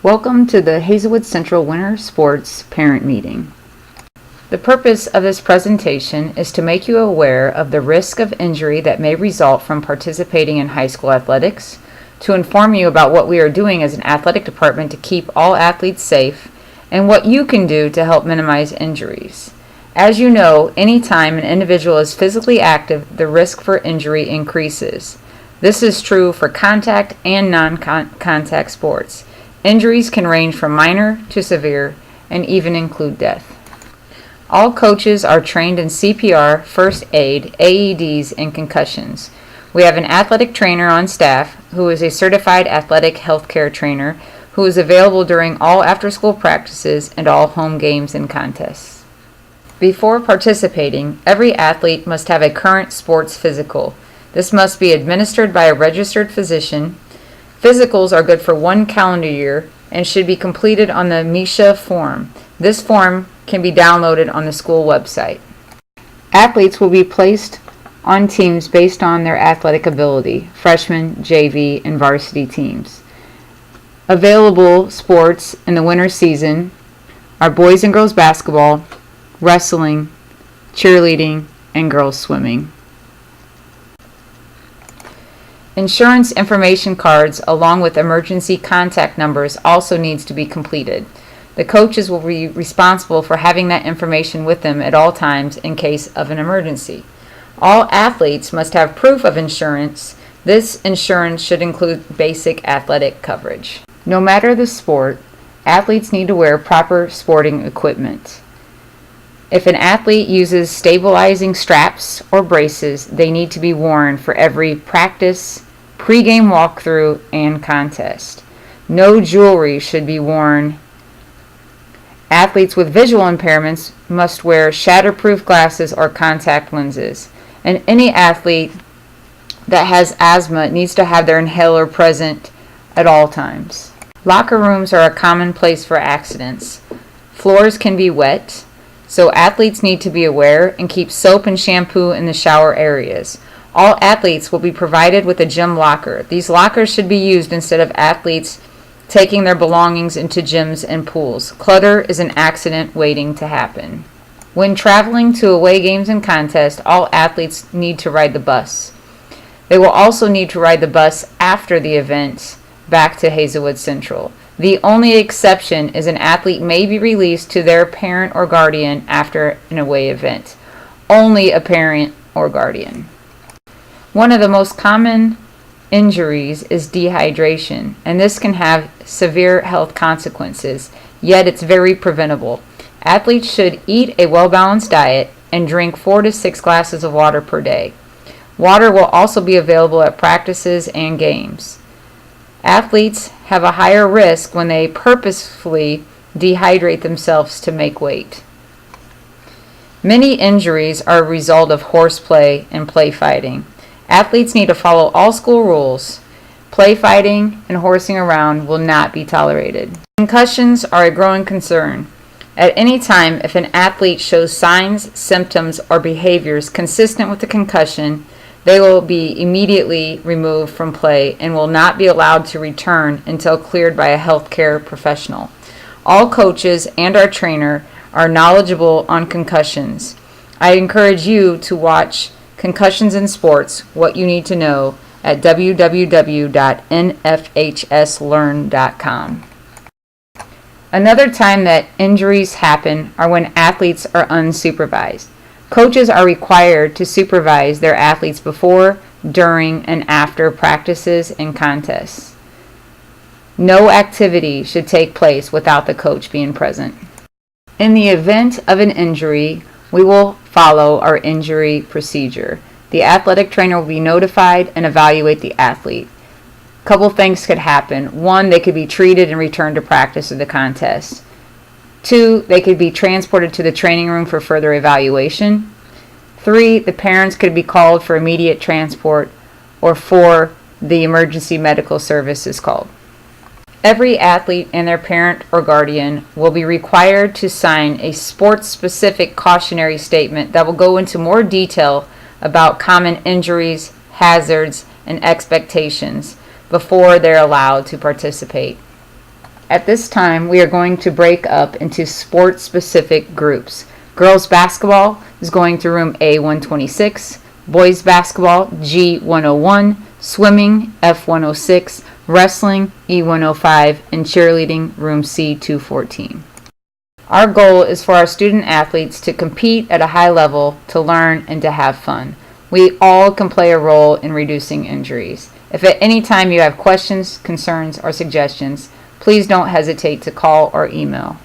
Welcome to the Hazelwood Central Winter Sports Parent Meeting. The purpose of this presentation is to make you aware of the risk of injury that may result from participating in high school athletics, to inform you about what we are doing as an athletic department to keep all athletes safe, and what you can do to help minimize injuries. As you know, anytime an individual is physically active, the risk for injury increases. This is true for contact and non-contact sports. Injuries can range from minor to severe and even include death. All coaches are trained in CPR, first aid, AEDs, and concussions. We have an athletic trainer on staff who is a certified athletic healthcare trainer who is available during all after-school practices and all home games and contests. Before participating, every athlete must have a current sports physical. This must be administered by a registered physician. Physicals are good for 1 calendar year and should be completed on the MSHA form. This form can be downloaded on the school website. Athletes will be placed on teams based on their athletic ability, freshman, JV, and varsity teams. Available sports in the winter season are boys and girls basketball, wrestling, cheerleading, and girls swimming. Insurance information cards along with emergency contact numbers also needs to be completed. The coaches will be responsible for having that information with them at all times in case of an emergency. All athletes must have proof of insurance. This insurance should include basic athletic coverage. No matter the sport, athletes need to wear proper sporting equipment. If an athlete uses stabilizing straps or braces, they need to be worn for every practice, pre-game walkthrough, and contest. No jewelry should be worn. Athletes with visual impairments must wear shatterproof glasses or contact lenses. And any athlete that has asthma needs to have their inhaler present at all times. Locker rooms are a common place for accidents. Floors can be wet, so athletes need to be aware and keep soap and shampoo in the shower areas. All athletes will be provided with a gym locker. These lockers should be used instead of athletes taking their belongings into gyms and pools. Clutter is an accident waiting to happen. When traveling to away games and contests, all athletes need to ride the bus. They will also need to ride the bus after the event back to Hazelwood Central. The only exception is an athlete may be released to their parent or guardian after an away event. Only a parent or guardian. One of the most common injuries is dehydration, and this can have severe health consequences, yet it's very preventable. Athletes should eat a well-balanced diet and drink 4 to 6 glasses of water per day. Water will also be available at practices and games. Athletes have a higher risk when they purposefully dehydrate themselves to make weight. Many injuries are a result of horseplay and play fighting. Athletes need to follow all school rules. Play fighting and horsing around will not be tolerated. Concussions are a growing concern. At any time, if an athlete shows signs, symptoms, or behaviors consistent with the concussion, they will be immediately removed from play and will not be allowed to return until cleared by a healthcare professional. All coaches and our trainer are knowledgeable on concussions. I encourage you to watch Concussions in Sports, What You Need to Know at www.nfhslearn.com. Another time that injuries happen are when athletes are unsupervised. Coaches are required to supervise their athletes before, during, and after practices and contests. No activity should take place without the coach being present. In the event of an injury, we will follow our injury procedure. The athletic trainer will be notified and evaluate the athlete. A couple things could happen. 1, they could be treated and returned to practice or the contest. 2, they could be transported to the training room for further evaluation. 3, the parents could be called for immediate transport. Or 4, the emergency medical service is called. Every athlete and their parent or guardian will be required to sign a sports-specific cautionary statement that will go into more detail about common injuries, hazards, and expectations before they're allowed to participate. At this time, we are going to break up into sport-specific groups. Girls basketball is going to room A126, boys basketball G101, swimming F106, wrestling E105, and cheerleading room C214. Our goal is for our student athletes to compete at a high level, to learn, and to have fun. We all can play a role in reducing injuries. If at any time you have questions, concerns, or suggestions, please don't hesitate to call or email.